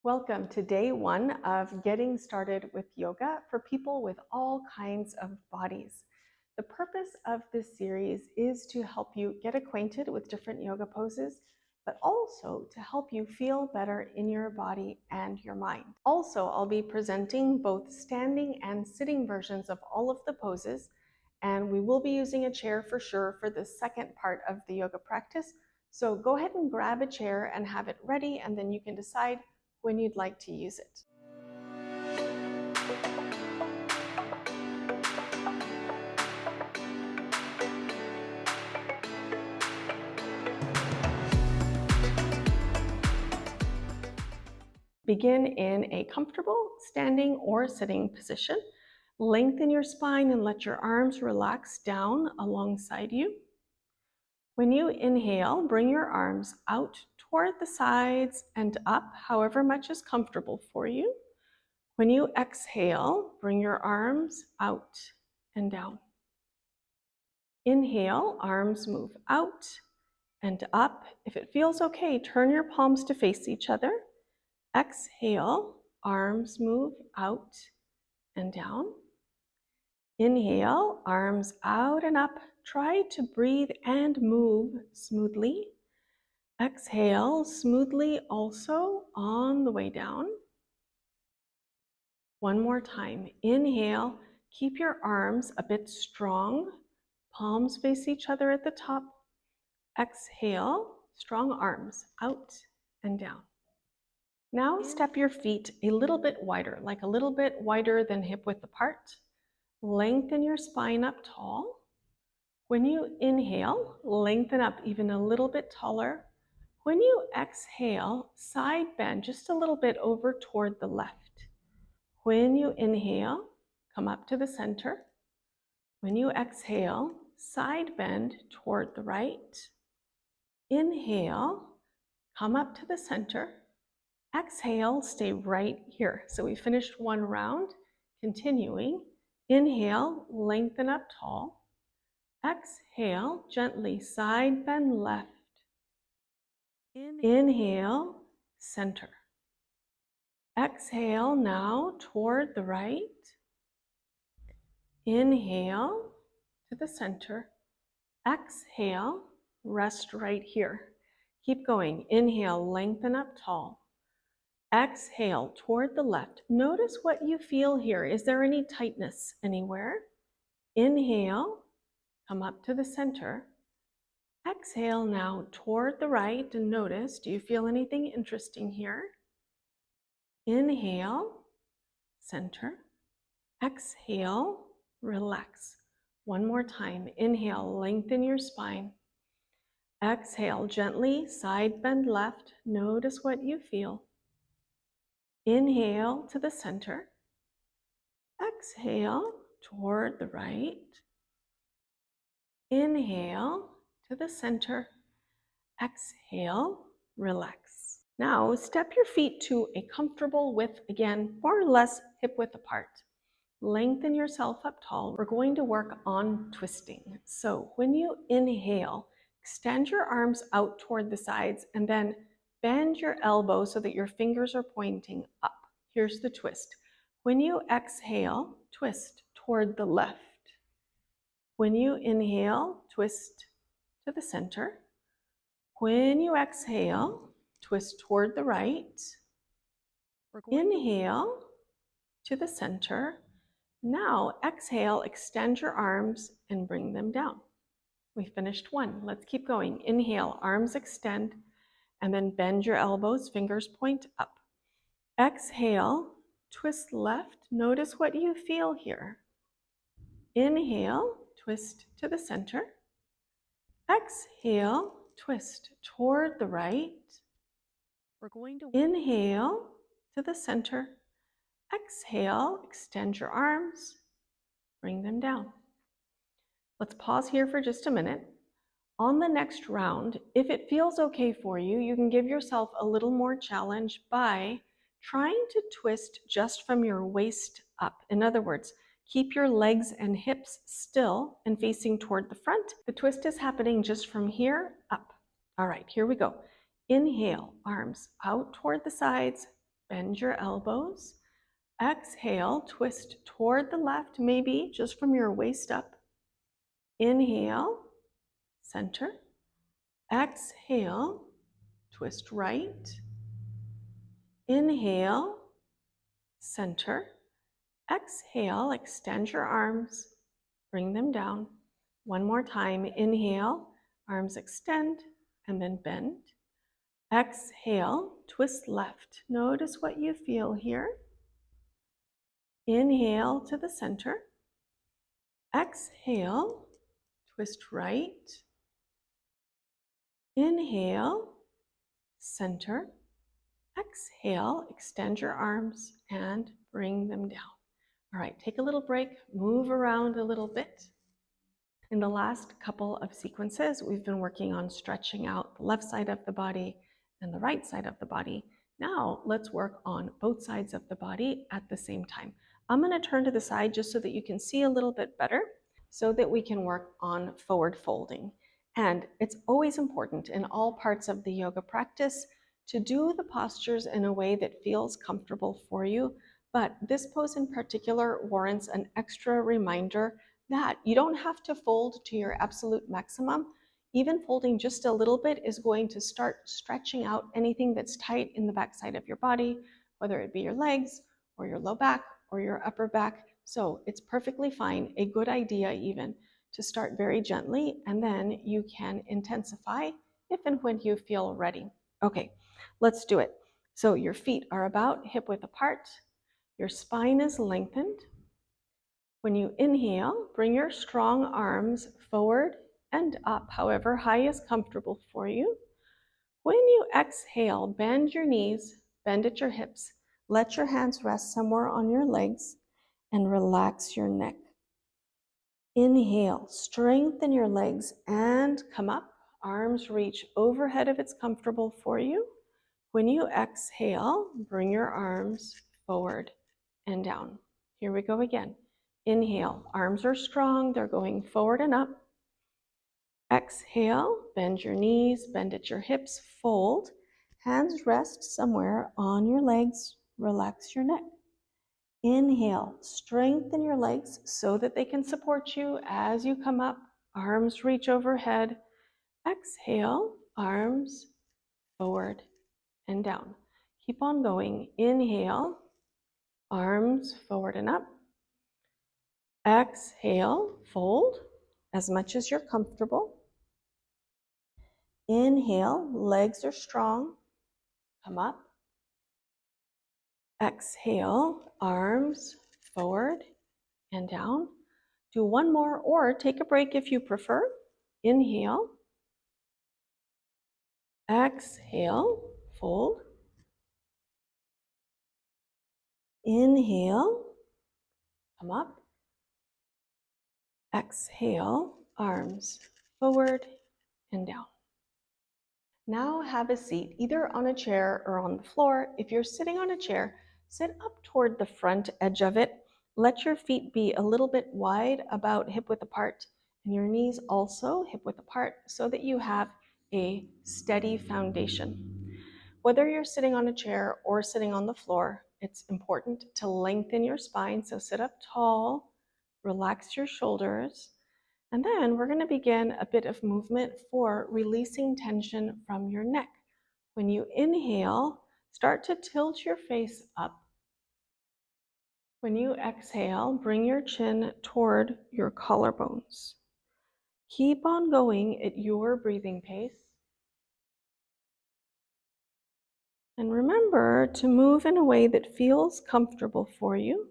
Welcome to day one of getting started with yoga for people with all kinds of bodies. The purpose of this series is to help you get acquainted with different yoga poses, but also to help you feel better in your body and your mind. Also, I'll be presenting both standing and sitting versions of all of the poses, and we will be using a chair for sure for the second part of the yoga practice. So go ahead and grab a chair and have it ready, and then you can decide when you'd like to use it. Begin in a comfortable standing or sitting position. Lengthen your spine and let your arms relax down alongside you. When you inhale, bring your arms out toward the sides and up, however much is comfortable for you. When you exhale, bring your arms out and down. Inhale, arms move out and up. If it feels okay, turn your palms to face each other. Exhale, arms move out and down. Inhale, arms out and up. Try to breathe and move smoothly. Exhale smoothly also on the way down. One more time. Inhale, keep your arms a bit strong. Palms face each other at the top. Exhale, strong arms out and down. Now step your feet a little bit wider, like a little bit wider than hip width apart. Lengthen your spine up tall. When you inhale, lengthen up even a little bit taller. When you exhale, side bend just a little bit over toward the left. When you inhale, come up to the center. When you exhale, side bend toward the right. Inhale, come up to the center. Exhale, stay right here. So we finished one round. Continuing, inhale, lengthen up tall. Exhale, gently side bend left. Inhale, center. Exhale now toward the right. Inhale to the center. Exhale, rest right here. Keep going. Inhale, lengthen up tall. Exhale toward the left. Notice what you feel here. Is there any tightness anywhere? Inhale, come up to the center. Exhale now toward the right and notice, do you feel anything interesting here? Inhale, center. Exhale, relax. One more time. Inhale, lengthen your spine. Exhale, gently side bend left. Notice what you feel. Inhale to the center. Exhale toward the right. Inhale to the center. Exhale, relax. Now step your feet to a comfortable width, again, more or less hip width apart. Lengthen yourself up tall. We're going to work on twisting. So when you inhale, extend your arms out toward the sides and then bend your elbows so that your fingers are pointing up. Here's the twist. When you exhale, twist toward the left. When you inhale, twist to the center. When you exhale, twist toward the right. Inhale to the center. Now exhale, extend your arms and bring them down. We finished one. Let's keep going. Inhale, arms extend, and then bend your elbows, fingers point up. Exhale, twist left. Notice what you feel here. Inhale, twist to the center. Exhale, twist toward the right. Inhale to the center. Exhale, extend your arms, bring them down. Let's pause here for just a minute. On the next round, if it feels okay for you, you can give yourself a little more challenge by trying to twist just from your waist up. In other words, keep your legs and hips still and facing toward the front. The twist is happening just from here up. All right, here we go. Inhale, arms out toward the sides, bend your elbows. Exhale, twist toward the left, maybe just from your waist up. Inhale, center. Exhale, twist right. Inhale, center. Exhale, extend your arms, bring them down. One more time. Inhale, arms extend, and then bend. Exhale, twist left. Notice what you feel here. Inhale to the center. Exhale, twist right. Inhale, center. Exhale, extend your arms and bring them down. All right, take a little break, move around a little bit. In the last couple of sequences, we've been working on stretching out the left side of the body and the right side of the body. Now let's work on both sides of the body at the same time. I'm going to turn to the side just so that you can see a little bit better, so that we can work on forward folding. And it's always important in all parts of the yoga practice to do the postures in a way that feels comfortable for you. But this pose in particular warrants an extra reminder that you don't have to fold to your absolute maximum. Even folding just a little bit is going to start stretching out anything that's tight in the backside of your body, whether it be your legs or your low back or your upper back. So it's perfectly fine, a good idea even, to start very gently, and then you can intensify if and when you feel ready. Okay, let's do it. So your feet are about hip width apart. Your spine is lengthened. When you inhale, bring your strong arms forward and up, however high is comfortable for you. When you exhale, bend your knees, bend at your hips. Let your hands rest somewhere on your legs and relax your neck. Inhale, strengthen your legs and come up. Arms reach overhead if it's comfortable for you. When you exhale, bring your arms forward and down. Here we go again. Inhale, arms are strong, they're going forward and up. Exhale, bend your knees, bend at your hips, fold. Hands rest somewhere on your legs, relax your neck. Inhale, strengthen your legs so that they can support you as you come up. Arms reach overhead. Exhale, arms forward and down. Keep on going. Inhale, arms forward and up. Exhale, fold as much as you're comfortable. Inhale, legs are strong. Come up. Exhale, arms forward and down. Do one more or take a break if you prefer. Inhale. Exhale, fold. Inhale, come up. Exhale, arms forward and down. Now have a seat either on a chair or on the floor. If you're sitting on a chair, sit up toward the front edge of it. Let your feet be a little bit wide, about hip width apart, and your knees also hip width apart, so that you have a steady foundation. Whether you're sitting on a chair or sitting on the floor, it's important to lengthen your spine. So sit up tall, relax your shoulders, and then we're going to begin a bit of movement for releasing tension from your neck. When you inhale, start to tilt your face up. When you exhale, bring your chin toward your collarbones. Keep on going at your breathing pace. And remember to move in a way that feels comfortable for you.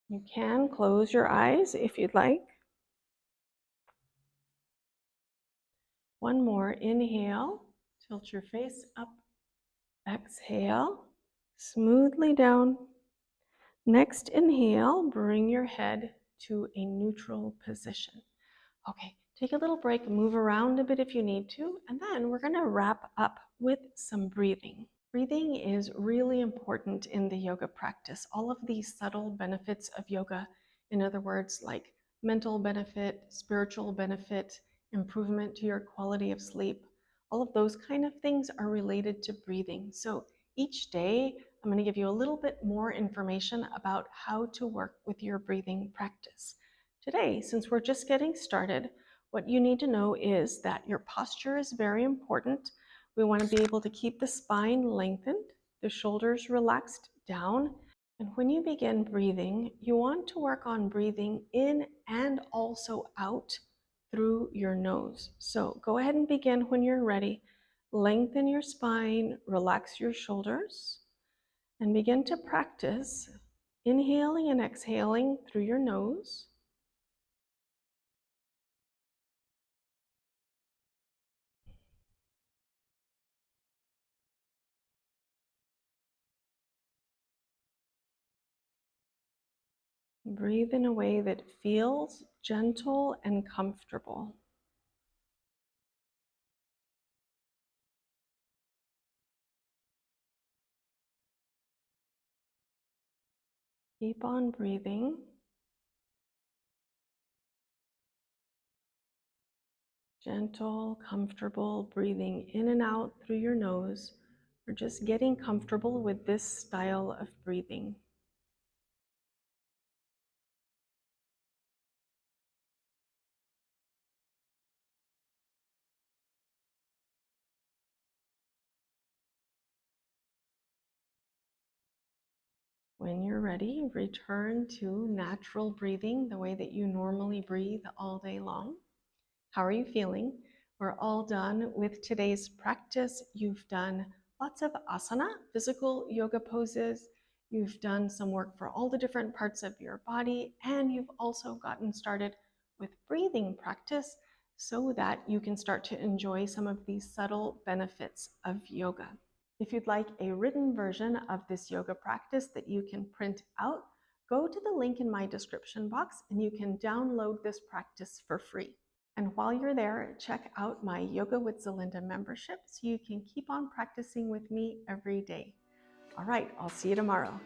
You can close your eyes if you'd like. One more. Inhale, tilt your face up. Exhale, smoothly down. Next inhale, bring your head to a neutral position. Okay, take a little break, move around a bit if you need to, and then we're going to wrap up with some breathing. Breathing is really important in the yoga practice. All of these subtle benefits of yoga, in other words, like mental benefit, spiritual benefit, improvement to your quality of sleep, All of those kind of things are related to breathing. So each day, I'm going to give you a little bit more information about how to work with your breathing practice. Today, since we're just getting started, what you need to know is that your posture is very important. We want to be able to keep the spine lengthened, the shoulders relaxed down. And when you begin breathing, you want to work on breathing in and also out through your nose. So go ahead and begin when you're ready. Lengthen your spine, relax your shoulders, and begin to practice inhaling and exhaling through your nose. Breathe in a way that feels gentle and comfortable. Keep on breathing. Gentle, comfortable breathing in and out through your nose. We're just getting comfortable with this style of breathing. When you're ready, return to natural breathing, the way that you normally breathe all day long. How are you feeling? We're all done with today's practice. You've done lots of asana, physical yoga poses. You've done some work for all the different parts of your body, and you've also gotten started with breathing practice so that you can start to enjoy some of these subtle benefits of yoga. If you'd like a written version of this yoga practice that you can print out, go to the link in my description box and you can download this practice for free. And while you're there, check out my Yoga with Zelinda membership so you can keep on practicing with me every day. All right, I'll see you tomorrow.